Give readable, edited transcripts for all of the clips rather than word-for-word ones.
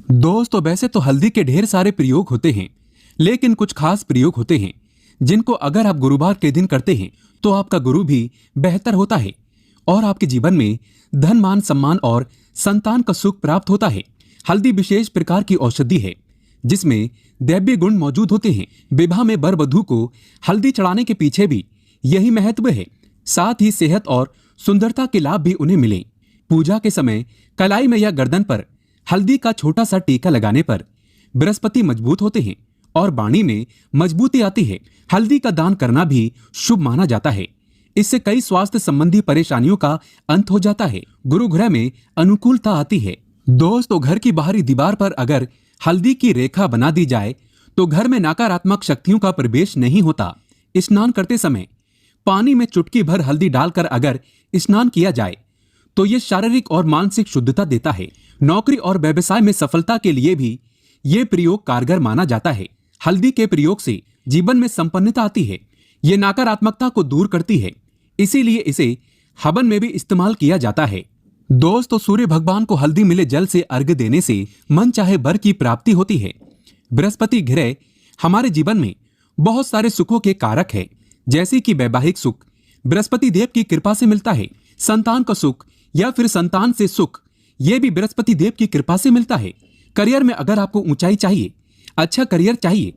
दोस्तों वैसे तो हल्दी के ढेर सारे प्रयोग होते हैं, लेकिन कुछ खास प्रयोग होते हैं जिनको अगर आप गुरुवार के दिन करते हैं तो आपका गुरु भी बेहतर होता है और आपके जीवन में धन मान सम्मान और संतान का सुख प्राप्त होता है। हल्दी विशेष प्रकार की औषधि है जिसमें दैवीय गुण मौजूद होते हैं। विवाह में वर वधू को हल्दी चढ़ाने के पीछे भी यही महत्व है। साथ ही सेहत और सुंदरता के लाभ भी उन्हें मिले। पूजा के समय कलाई में या गर्दन पर हल्दी का छोटा सा टीका लगाने पर बृहस्पति मजबूत होते हैं और वाणी में मजबूती आती है। हल्दी का दान करना भी शुभ माना जाता है। इससे कई स्वास्थ्य संबंधी परेशानियों का अंत हो जाता है। गुरु ग्रह में अनुकूलता आती है। दोस्तों घर की बाहरी दीवार पर अगर हल्दी की रेखा बना दी जाए तो घर में नकारात्मक शक्तियों का प्रवेश नहीं होता। स्नान करते समय पानी में चुटकी भर हल्दी डालकर अगर स्नान किया जाए तो ये शारीरिक और मानसिक शुद्धता देता है। नौकरी और व्यवसाय में सफलता के लिए भी ये प्रयोग कारगर माना जाता है। हल्दी के प्रयोग से जीवन में संपन्नता आती है। ये नकारात्मकता को दूर करती है, इसीलिए इसे हवन में भी इस्तेमाल किया जाता है। दोस्तों सूर्य भगवान को हल्दी मिले जल से अर्घ्य देने से मन चाहे वर की प्राप्ति होती है। बृहस्पति ग्रह हमारे जीवन में बहुत सारे सुखों के कारक है, जैसे कि वैवाहिक सुख बृहस्पति देव की कृपा से मिलता है। संतान का सुख या फिर संतान से सुख ये भी बृहस्पति देव की कृपा से मिलता है। करियर में अगर आपको ऊंचाई चाहिए, अच्छा करियर चाहिए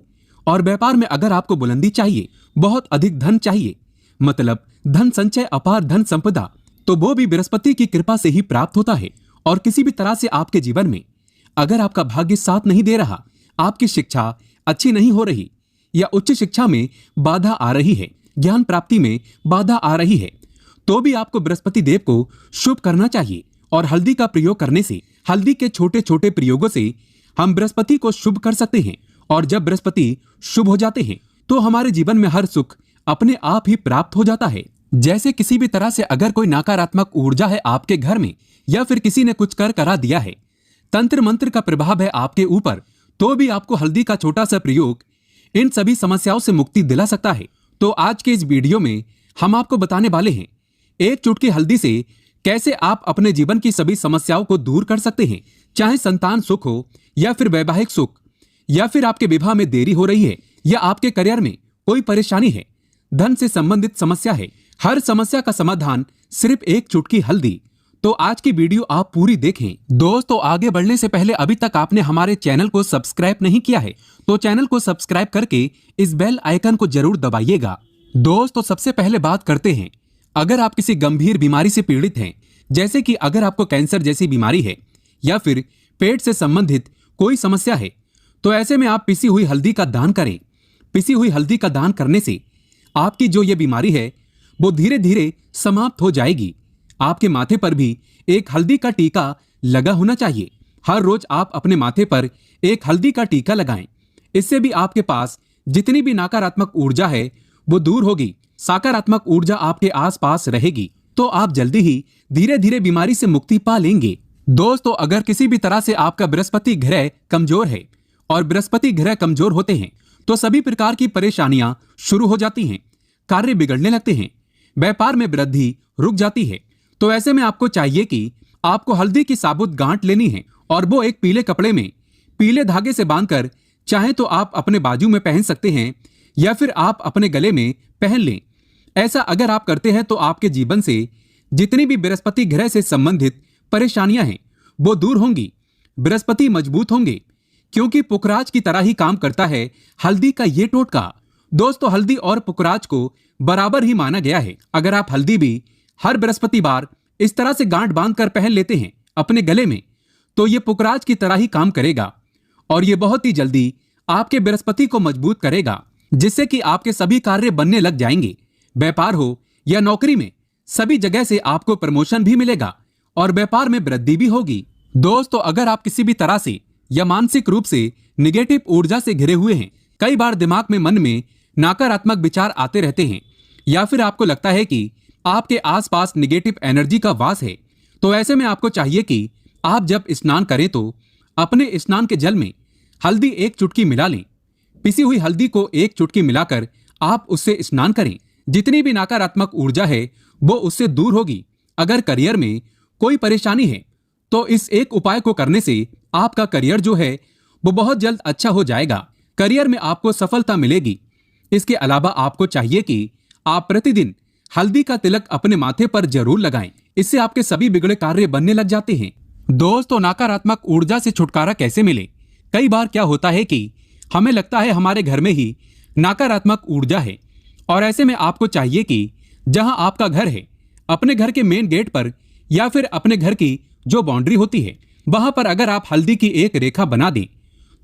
और व्यापार में अगर आपको बुलंदी चाहिए, बहुत अधिक धन चाहिए, मतलब धन संचय अपार धन संपदा, तो वो भी बृहस्पति की कृपा से ही प्राप्त होता है। और किसी भी तरह से आपके जीवन में अगर आपका भाग्य साथ नहीं दे रहा, आपकी शिक्षा अच्छी नहीं हो रही या उच्च शिक्षा में बाधा आ रही है, ज्ञान प्राप्ति में बाधा आ रही है, तो भी आपको बृहस्पति देव को शुभ करना चाहिए। और हल्दी का प्रयोग करने से, हल्दी के छोटे छोटे प्रयोगों से हम बृहस्पति को शुभ कर सकते हैं। और जब बृहस्पति शुभ हो जाते हैं तो हमारे जीवन में हर सुख अपने आप ही प्राप्त हो जाता है। जैसे किसी भी तरह से अगर कोई नकारात्मक ऊर्जा है आपके घर में या फिर किसी ने कुछ कर करा दिया है, तंत्र मंत्र का प्रभाव है आपके ऊपर, तो भी आपको हल्दी का छोटा सा प्रयोग इन सभी समस्याओं से मुक्ति दिला सकता है। तो आज के इस वीडियो में हम आपको बताने वाले हैं एक चुटकी हल्दी से कैसे आप अपने जीवन की सभी समस्याओं को दूर कर सकते हैं। चाहे संतान सुख हो या फिर वैवाहिक सुख, या फिर आपके विवाह में देरी हो रही है, या आपके करियर में कोई परेशानी है, धन से संबंधित समस्या है, हर समस्या का समाधान सिर्फ एक चुटकी हल्दी। तो आज की वीडियो आप पूरी देखें। दोस्तों आगे बढ़ने से पहले अभी तक आपने हमारे चैनल को सब्सक्राइब नहीं किया है तो चैनल को सब्सक्राइब करके इस बेल आइकन को जरूर दबाइएगा। दोस्तों सबसे पहले बात करते हैं, अगर आप किसी गंभीर बीमारी से पीड़ित हैं, जैसे कि अगर आपको कैंसर जैसी बीमारी है या फिर पेट से संबंधित कोई समस्या है, तो ऐसे में आप पिसी हुई हल्दी का दान करें। पिसी हुई हल्दी का दान करने से आपकी जो ये बीमारी है वो धीरे धीरे समाप्त हो जाएगी। आपके माथे पर भी एक हल्दी का टीका लगा होना चाहिए। हर रोज आप अपने माथे पर एक हल्दी का टीका लगाएं। इससे भी आपके पास जितनी भी नकारात्मक ऊर्जा है वो दूर होगी, सकारात्मक ऊर्जा आपके आसपास रहेगी, तो आप जल्दी ही धीरे धीरे बीमारी से मुक्ति पा लेंगे। दोस्तों अगर किसी भी तरह से आपका बृहस्पति ग्रह कमजोर है, और बृहस्पति ग्रह कमजोर होते हैं तो सभी प्रकार की परेशानियां शुरू हो जाती हैं, कार्य बिगड़ने लगते हैं, व्यापार में वृद्धि रुक जाती है। तो ऐसे में आपको चाहिए कि आपको हल्दी की साबुत गांठ लेनी है और वो एक पीले कपड़े में पीले धागे से बांधकर, चाहे तो आप अपने बाजू में पहन सकते हैं या फिर आप अपने गले में पहन लें। ऐसा अगर आप करते हैं तो आपके जीवन से जितनी भी बृहस्पति ग्रह से संबंधित परेशानियां हैं वो दूर होंगी। बृहस्पति मजबूत होंगे क्योंकि पुखराज की तरह ही काम करता है हल्दी का ये टोटका। दोस्तों हल्दी और पुखराज को बराबर ही माना गया है। अगर आप हल्दी भी हर बृहस्पतिवार इस तरह से गांठ बांधकर पहन लेते हैं अपने गले में, तो ये पुखराज की तरह ही काम करेगा और ये बहुत ही जल्दी आपके बृहस्पति को मजबूत करेगा, जिससे कि आपके सभी कार्य बनने लग जाएंगे। व्यापार हो या नौकरी में, सभी जगह से आपको प्रमोशन भी मिलेगा और व्यापार में वृद्धि भी होगी। दोस्तों अगर आप किसी भी तरह से या मानसिक रूप से निगेटिव ऊर्जा से घिरे हुए हैं, कई बार दिमाग में मन में नकारात्मक विचार आते रहते हैं, या फिर आपको लगता है कि आपके आसपास निगेटिव एनर्जी का वास है, तो ऐसे में आपको चाहिए कि आप जब स्नान करें तो अपने स्नान के जल में हल्दी एक चुटकी मिला लें। पिसी हुई हल्दी को एक चुटकी मिलाकर आप उससे स्नान करें। जितनी भी नकारात्मक ऊर्जा है वो उससे दूर होगी। अगर करियर में कोई परेशानी है तो इस एक उपाय को करने से आपका करियर जो है वो बहुत जल्द अच्छा हो जाएगा। करियर में आपको सफलता मिलेगी। इसके अलावा आपको चाहिए कि आप प्रतिदिन हल्दी का तिलक अपने माथे पर जरूर लगाएं। इससे आपके सभी बिगड़े कार्य बनने लग जाते हैं। दोस्तों, नकारात्मक ऊर्जा से छुटकारा कैसे मिले? कई बार क्या होता है कि हमें लगता है हमारे घर में ही नकारात्मक ऊर्जा है, और ऐसे में आपको चाहिए कि जहां आपका घर है, अपने घर के मेन गेट पर या फिर अपने घर की जो बाउंड्री होती है वहां पर अगर आप हल्दी की एक रेखा बना दें,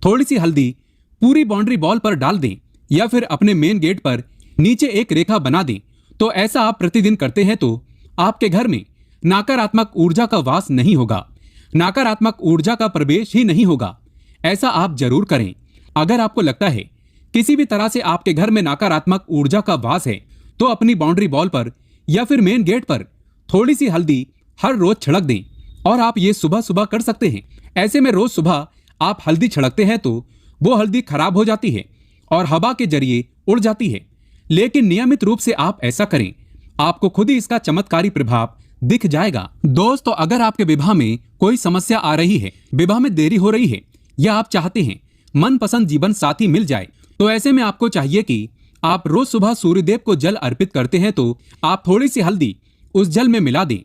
थोड़ी सी हल्दी पूरी बाउंड्री वॉल पर डाल दें या फिर अपने मेन गेट पर नीचे एक रेखा बना दें, तो ऐसा आप प्रतिदिन करते हैं तो आपके घर में नकारात्मक ऊर्जा का वास नहीं होगा, नकारात्मक ऊर्जा का प्रवेश ही नहीं होगा। ऐसा आप जरूर करें। अगर आपको लगता है किसी भी तरह से आपके घर में नकारात्मक ऊर्जा का वास है, तो अपनी बाउंड्री वॉल पर या फिर मेन गेट पर थोड़ी सी हल्दी हर रोज छिड़क दें, और आप ये सुबह सुबह कर सकते हैं। ऐसे में रोज सुबह आप हल्दी छिड़कते हैं तो वो हल्दी खराब हो जाती है और हवा के जरिए उड़ जाती है, लेकिन नियमित रूप से आप ऐसा करें, आपको खुद ही इसका चमत्कारी प्रभाव दिख जाएगा। दोस्तों, अगर आपके विवाह में कोई समस्या आ रही है, विवाह में देरी हो रही है, या आप चाहते हैं मनपसंद जीवन साथी मिल जाए, तो ऐसे में आपको चाहिए कि आप रोज सुबह सूर्यदेव को जल अर्पित करते हैं तो आप थोड़ी सी हल्दी उस जल में मिला दें।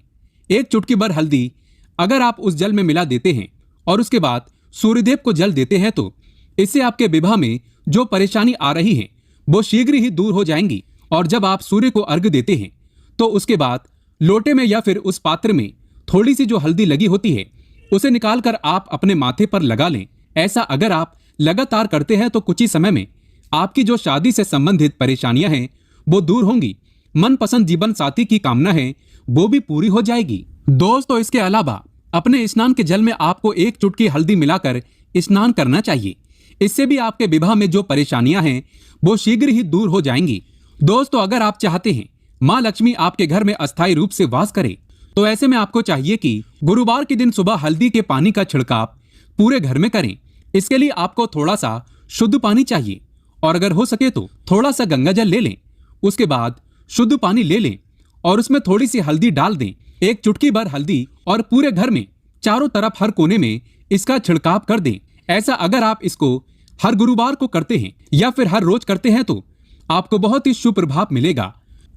एक चुटकी भर हल्दी अगर आप उस जल में मिला देते हैं और उसके बाद सूर्यदेव को जल देते हैं, तो इससे आपके विवाह में जो परेशानी आ रही है वो शीघ्र ही दूर हो जाएंगी। और जब आप सूर्य को अर्घ्य देते हैं तो उसके बाद लोटे में या फिर उस पात्र में थोड़ी सी जो हल्दी लगी होती है उसे निकालकर आप अपने माथे पर लगा लें। ऐसा अगर आप लगातार करते हैं तो कुछ ही समय में आपकी जो शादी से संबंधित परेशानियां हैं वो दूर होंगी, मनपसंद जीवन साथी की कामना है वो भी पूरी हो जाएगी। दोस्तों, इसके अलावा अपने स्नान के जल में आपको एक चुटकी हल्दी मिलाकर स्नान करना चाहिए। इससे भी आपके विवाह में जो परेशानियां हैं वो शीघ्र ही दूर हो जाएंगी। दोस्तों, अगर आप चाहते हैं माँ लक्ष्मी आपके घर में अस्थायी रूप से वास करे, तो ऐसे में आपको चाहिए कि गुरुवार के दिन सुबह हल्दी के पानी का छिड़काव पूरे घर में करें। इसके लिए आपको थोड़ा सा शुद्ध पानी चाहिए, और अगर हो सके तो थोड़ा सा गंगा जल ले लें। उसके बाद शुद्ध पानी ले लें और उसमें थोड़ी सी हल्दी डाल दें, एक चुटकी भर हल्दी, और पूरे घर में चारों तरफ हर कोने में इसका छिड़काव कर दें। ऐसा अगर आप इसको हर गुरुवार को करते हैं या फिर हर रोज करते हैं तो आपको बहुत ही शुभ प्रभाव मिलेगा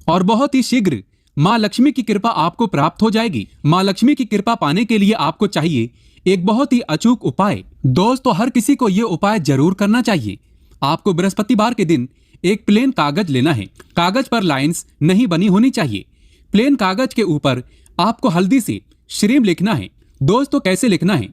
और बहुत ही शीघ्र माँ लक्ष्मी की कृपा आपको प्राप्त हो जाएगी। माँ लक्ष्मी की कृपा पाने के लिए आपको चाहिए एक बहुत ही अचूक उपाय। दोस्तों, हर किसी को ये उपाय जरूर करना चाहिए। आपको बृहस्पतिवार के दिन एक प्लेन कागज लेना है। कागज पर लाइंस नहीं बनी होनी चाहिए। प्लेन कागज के ऊपर आपको हल्दी से श्रीम लिखना है। दोस्तों, कैसे लिखना है?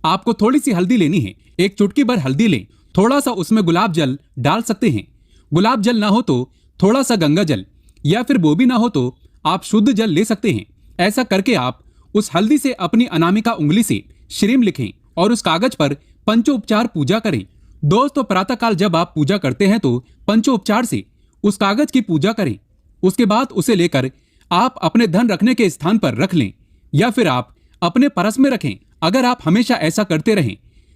आपको थोड़ी सी हल्दी लेनी है, एक चुटकी भर हल्दी लें, थोड़ा सा उसमें गुलाब जल डाल सकते हैं। गुलाब जल ना हो तो थोड़ा सा गंगा जल, या फिर वो भी ना हो तो आप शुद्ध जल ले सकते हैं। ऐसा करके आप उस हल्दी से अपनी अनामिका उंगली से श्रीम लिखें और उस कागज पर पंचोपचार पूजा करें। दोस्तों, प्रातःकाल जब आप पूजा करते हैं तो पंचोपचार से उस कागज की पूजा करें। उसके बाद उसे लेकर आप अपने धन रखने के स्थान पर रख लें, या फिर आप अपने परस में रखें। अगर आप हमेशा ऐसा करते रहें,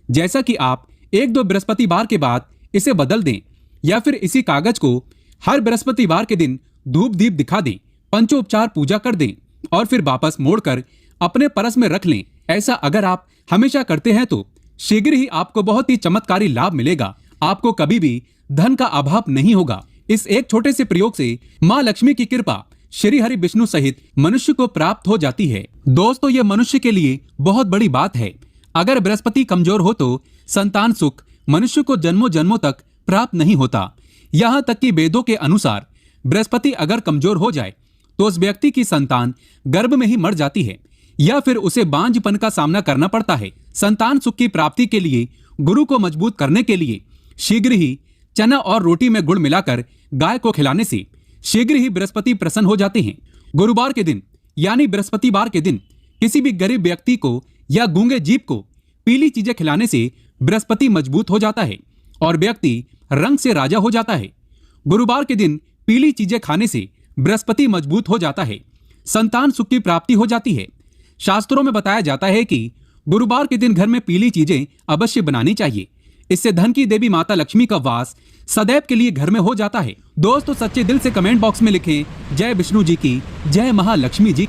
जैसा कि आप एक दो बृहस्पतिवार के बाद इसे बदल दें, या फिर इसी कागज को हर बृहस्पतिवार के दिन धूप दीप दिखा दें, पंचोपचार पूजा कर दें और फिर वापस मोड़कर अपने परस में रख लें। ऐसा अगर आप हमेशा करते हैं तो शीघ्र ही आपको बहुत ही चमत्कारी लाभ मिलेगा। आपको कभी भी धन का अभाव नहीं होगा। इस एक छोटे से प्रयोग से माँ लक्ष्मी की कृपा श्री हरि विष्णु सहित मनुष्य को प्राप्त हो जाती है। दोस्तों, ये मनुष्य के लिए बहुत बड़ी बात है। अगर बृहस्पति कमजोर हो तो संतान सुख मनुष्य को जन्मों जन्मों तक प्राप्त नहीं होता। यहाँ तक कि वेदों के अनुसार बृहस्पति अगर कमजोर हो जाए तो उस व्यक्ति की संतान गर्भ में ही मर जाती है, या फिर उसे बांझपन का सामना करना पड़ता है। संतान सुख की प्राप्ति के लिए गुरु को मजबूत करने के लिए शीघ्र ही चना और रोटी में गुड़ मिलाकर गाय को खिलाने से शीघ्र ही बृहस्पति प्रसन्न हो जाते हैं। गुरुवार के दिन यानी बृहस्पतिवार के दिन किसी भी गरीब व्यक्ति को या गूंगे जीव को पीली चीजें खिलाने से बृहस्पति मजबूत हो जाता है और व्यक्ति रंग से राजा हो जाता है। गुरुवार के दिन पीली चीजें खाने से बृहस्पति मजबूत हो जाता है, संतान सुख की प्राप्ति हो जाती है। शास्त्रों में बताया जाता है कि गुरुवार के दिन घर में पीली चीजें अवश्य बनानी चाहिए। इससे धन की देवी माता लक्ष्मी का वास सदैव के लिए घर में हो जाता है। दोस्तों, सच्चे दिल से कमेंट बॉक्स में लिखें जय विष्णु जी की, जय महालक्ष्मी जी।